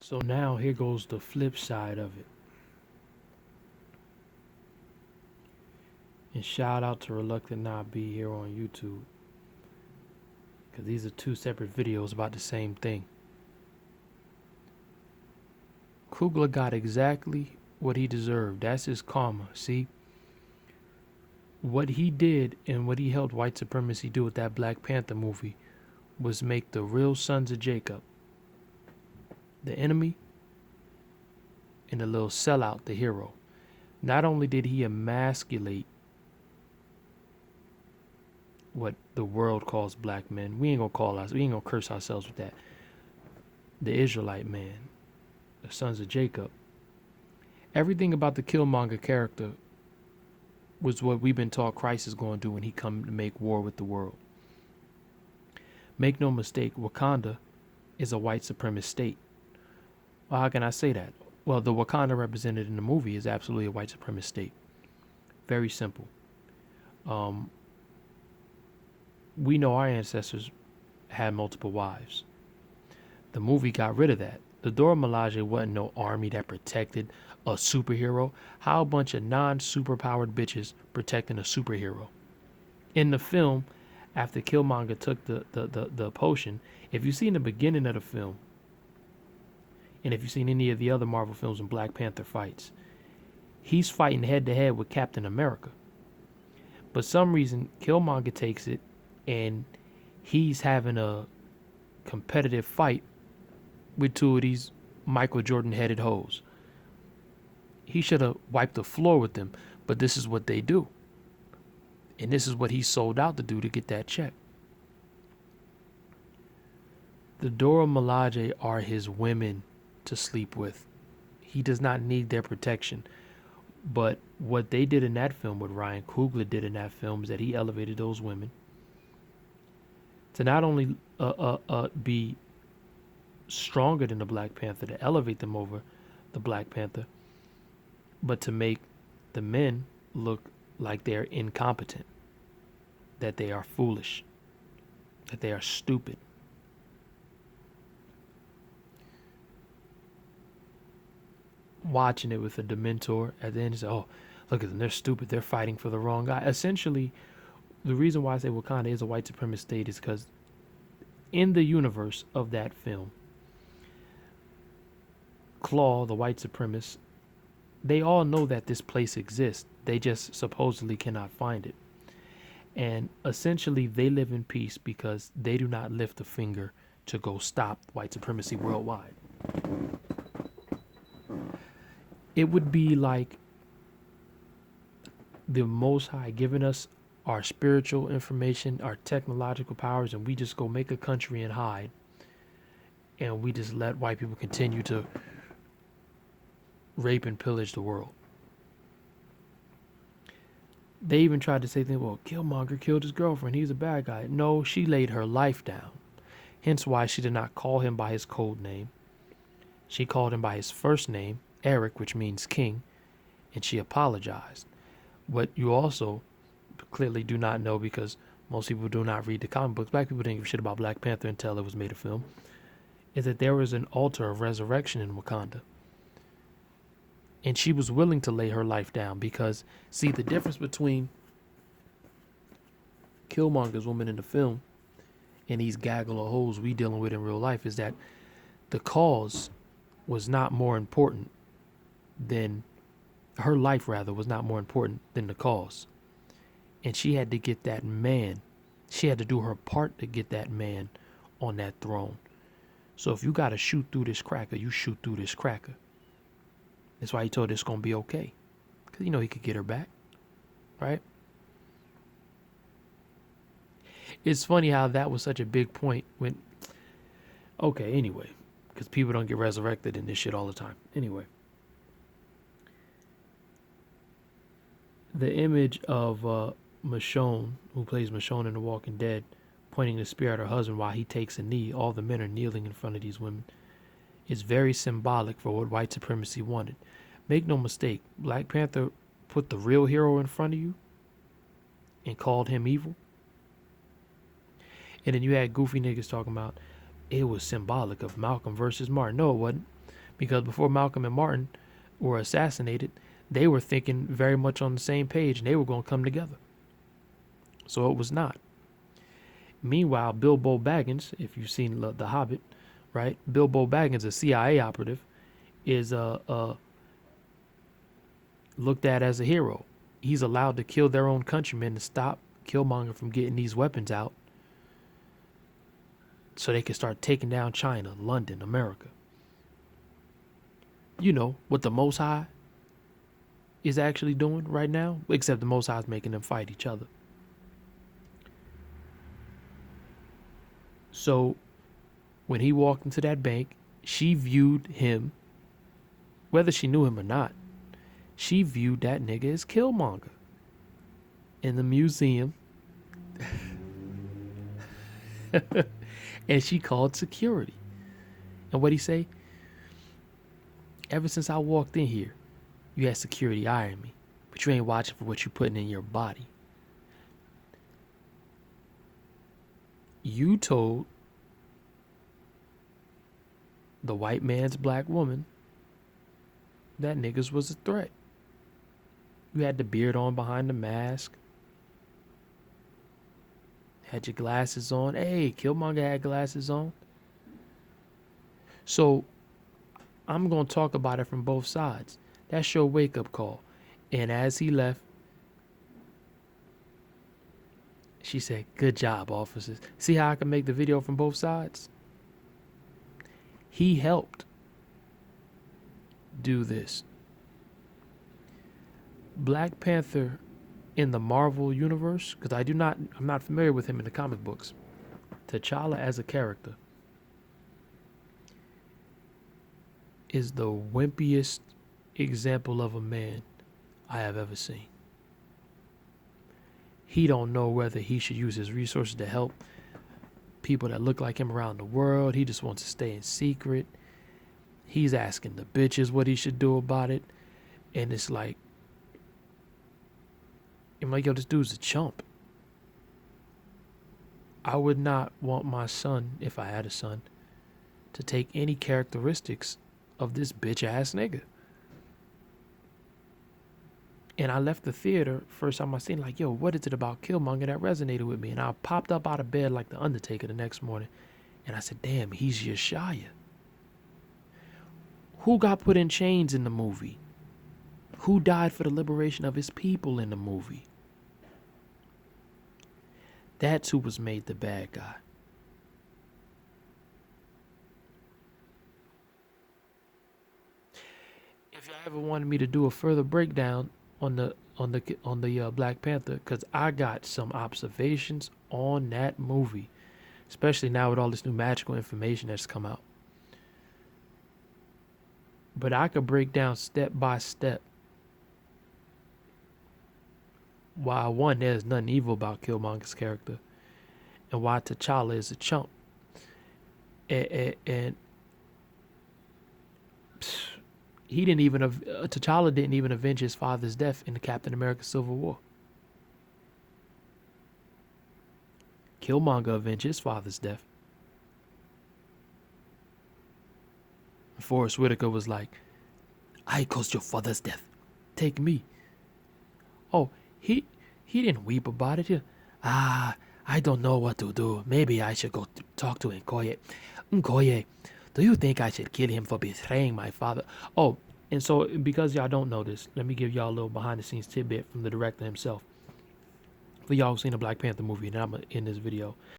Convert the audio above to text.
So now here goes the flip side of it. And shout out to Reluctant Not Be here on YouTube. Because these are two separate videos about the same thing. Coogler got exactly what he deserved. That's his karma. See? What he did and what he helped white supremacy do with that Black Panther movie was make the real sons of Jacob the enemy and the little sellout the hero. Not only did he emasculate what the world calls black men, we ain't gonna curse ourselves with that. The Israelite man, the sons of Jacob. Everything about the Killmonger character was what we've been taught Christ is going to do when he come to make war with the world. Make no mistake, Wakanda is a white supremacist state. Well, how can I say that? Well, the Wakanda represented in the movie is absolutely a white supremacist state. Very simple. We know our ancestors had multiple wives. The movie got rid of that. The Dora Milaje wasn't no army that protected a superhero. How a bunch of non-superpowered bitches protecting a superhero? In the film, after Killmonger took the potion, if you see in the beginning of the film, and if you've seen any of the other Marvel films and Black Panther fights, he's fighting head to head with Captain America. But some reason Killmonger takes it and he's having a competitive fight with two of these Michael Jordan headed hoes. He should have wiped the floor with them, but this is what they do. And this is what he sold out to do to get that check. The Dora Milaje are his women to sleep with. He does not need their protection. But what they did in that film, what Ryan Coogler did in that film, is that he elevated those women to not only be stronger than the Black Panther, to elevate them over the Black Panther, but to make the men look like they're incompetent, that they are foolish, that they are stupid. Watching it with a Dementor at the end, is oh, look at them, they're stupid, they're fighting for the wrong guy. Essentially, the reason why I say Wakanda is a white supremacist state is because in the universe of that film, Claw, the white supremacist, they all know that this place exists. They just supposedly cannot find it. And essentially, they live in peace because they do not lift a finger to go stop white supremacy worldwide. It would be like the Most High giving us our spiritual information, our technological powers, and we just go make a country and hide. And we just let white people continue to rape and pillage the world. They even tried to say things, well, Killmonger killed his girlfriend, he's a bad guy. No, she laid her life down. Hence why she did not call him by his code name. She called him by his first name, Eric, which means king, and she apologized. What you also clearly do not know, because most people do not read the comic books, black people didn't give a shit about Black Panther until it was made a film, is that there was an altar of resurrection in Wakanda. And she was willing to lay her life down because, see, the difference between Killmonger's woman in the film and these gaggle of hoes we dealing with in real life is that the cause was not more important than, her life rather, was not more important than the cause. And she had to get that man, she had to do her part to get that man on that throne. So if you got to shoot through this cracker, you shoot through this cracker. That's why he told her it's going to be okay. Because you know he could get her back. Right? It's funny how that was such a big point when... Okay, anyway. Because people don't get resurrected in this shit all the time. Anyway. The image of Michonne, who plays Michonne in The Walking Dead, pointing the spear at her husband while he takes a knee. All the men are kneeling in front of these women. Is very symbolic for what white supremacy wanted. Make no mistake, Black Panther put the real hero in front of you and called him evil. And then you had goofy niggas talking about it was symbolic of Malcolm versus Martin. No, it wasn't. Because before Malcolm and Martin were assassinated, they were thinking very much on the same page and they were going to come together. So it was not. Meanwhile, Bilbo Baggins, if you've seen The Hobbit, right? Bilbo Baggins, a CIA operative, is looked at as a hero. He's allowed to kill their own countrymen to stop Killmonger from getting these weapons out so they can start taking down China, London, America. You know what the Most High is actually doing right now, except the Most High is making them fight each other. So when he walked into that bank, she viewed him, whether she knew him or not, she viewed that nigga as Killmonger. In the museum. And she called security. And what'd he say? Ever since I walked in here, you had security eyeing me, but you ain't watching for what you putting in your body. You told the white man's black woman that niggas was a threat. You had the beard on behind the mask. Had your glasses on. Hey, Killmonger had glasses on. So I'm going to talk about it from both sides. That's your wake-up call. And as he left, she said, good job, officers. See how I can make the video from both sides? He helped do this. Black Panther in the Marvel universe, because I'm not familiar with him in the comic books. T'Challa as a character is the wimpiest example of a man I have ever seen. He don't know whether he should use his resources to help people that look like him around the world. He just wants to stay in secret. He's asking the bitches what he should do about it. And it's like, I'm like, yo, this dude's a chump. I would not want my son, if I had a son, to take any characteristics of this bitch ass nigga. And I left the theater, first time I seen, like, yo, what is it about Killmonger that resonated with me? And I popped up out of bed like the Undertaker the next morning. And I said, damn, he's Yeshaya. Who got put in chains in the movie? Who died for the liberation of his people in the movie? That's who was made the bad guy. If y'all ever wanted me to do a further breakdown on the Black Panther, because I got some observations on that movie, especially now with all this new magical information that's come out. But I could break down step by step why, one, there's nothing evil about Killmonger's character, and why T'Challa is a chump. And he didn't even T'Challa didn't even avenge his father's death in the Captain America Civil War. Killmonger avenged his father's death. Forrest Whitaker was like, I caused your father's death. Take me. Oh, he didn't weep about it. I don't know what to do. Maybe I should go talk to Nkoye. Nkoye, do you think I should kill him for betraying my father? Oh, and so because y'all don't know this, let me give y'all a little behind the scenes tidbit from the director himself. For y'all who've seen the Black Panther movie, and I'm in this video.